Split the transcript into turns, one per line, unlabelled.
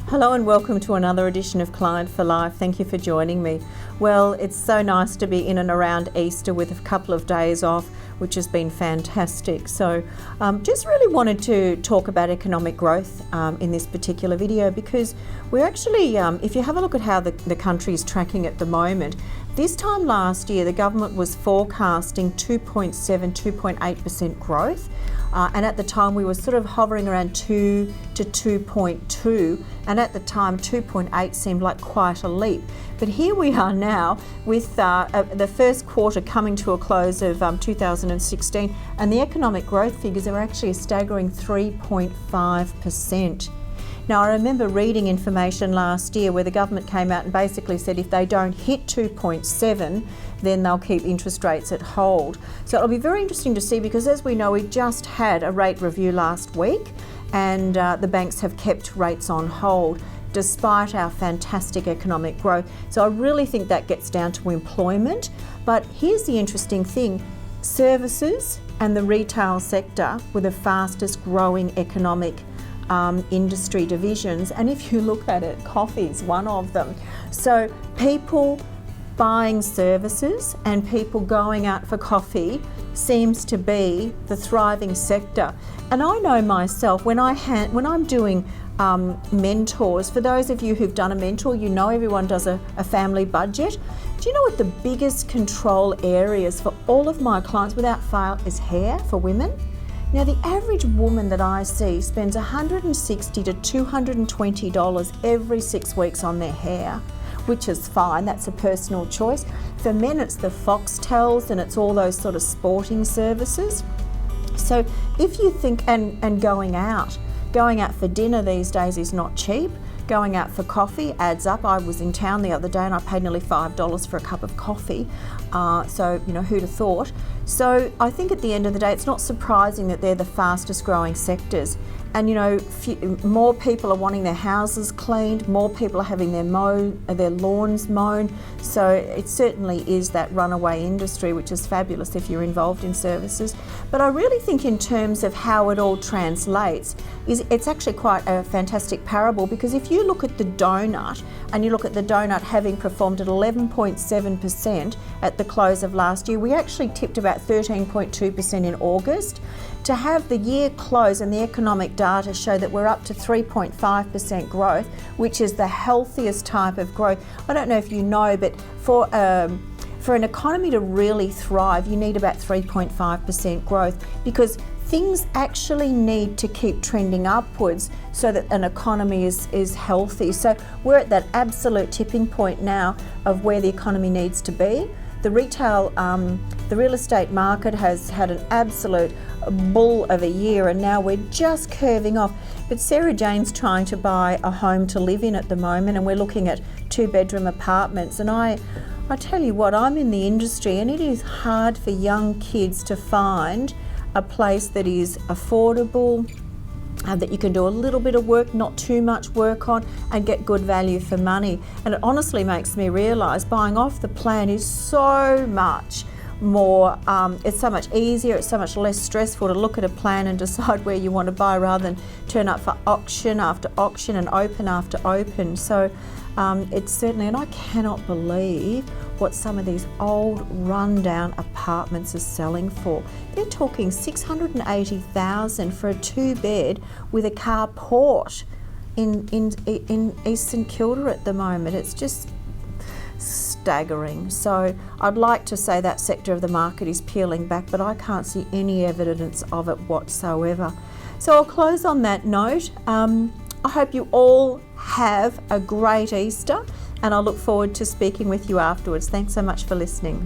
Hello and welcome to another edition of Client for Life. Thank you for joining me. Well, it's so nice to be in and around Easter with a couple of days off, which has been fantastic. So just really wanted to talk about economic growth in this particular video, because we're actually, if you have a look at how the country is tracking at the moment, this time last year the government was forecasting 2.7, 2.8% growth. And at the time we were sort of hovering around 2 to 2.2, and at the time 2.8 seemed like quite a leap. But here we are now with the first quarter coming to a close of 2016, and the economic growth figures are actually a staggering 3.5%. Now, I remember reading information last year where the government came out and basically said if they don't hit 2.7, then they'll keep interest rates at hold. So it'll be very interesting to see, because as we know, we just had a rate review last week, and the banks have kept rates on hold despite our fantastic economic growth. So I really think that gets down to employment. But here's the interesting thing: services and the retail sector were the fastest growing economic industry divisions, and if you look at it, coffee's one of them. So people buying services and people going out for coffee seems to be the thriving sector. And I know myself, when I'm doing mentors, for those of you who've done a mentor, you know everyone does a family budget. Do you know what the biggest control areas for all of my clients without fail is hair for women? Now, the average woman that I see spends $160 to $220 every 6 weeks on their hair, which is fine, that's a personal choice. For men, it's the Foxtels and it's all those sort of sporting services. So if you think, and going out for dinner these days is not cheap. Going out for coffee adds up. I was in town the other day and I paid nearly $5 for a cup of coffee. So, you know, who'd have thought? So I think at the end of the day, it's not surprising that they're the fastest growing sectors. And, you know, more people are wanting their houses cleaned, more people are having their lawns mown. So it certainly is that runaway industry, which is fabulous if you're involved in services. But I really think in terms of how it all translates, it's actually quite a fantastic parable, because if you look at the donut, and you look at the donut having performed at 11.7% at the close of last year, we actually tipped about 13.2% in August. To have the year close and the economic data show that we're up to 3.5% growth, which is the healthiest type of growth. I don't know if you know, but for an economy to really thrive, you need about 3.5% growth, because things actually need to keep trending upwards so that an economy is healthy. So we're at that absolute tipping point now of where the economy needs to be. The real estate market has had an absolute bull of a year, and now we're just curving off. But Sarah Jane's trying to buy a home to live in at the moment, and we're looking at 2-bedroom apartments. And I tell you what, I'm in the industry, and it is hard for young kids to find a place that is affordable, that you can do a little bit of work, not too much work on, and get good value for money. And it honestly makes me realise buying off the plan is so much more, it's so much easier, it's so much less stressful to look at a plan and decide where you want to buy, rather than turn up for auction after auction and open after open. So it's certainly, and I cannot believe what some of these old rundown apartments are selling for. They're talking $680,000 for a 2-bed with a carport in East St Kilda at the moment. It's just staggering. So I'd like to say that sector of the market is peeling back, but I can't see any evidence of it whatsoever. So I'll close on that note. I hope you all have a great Easter, and I look forward to speaking with you afterwards. Thanks so much for listening.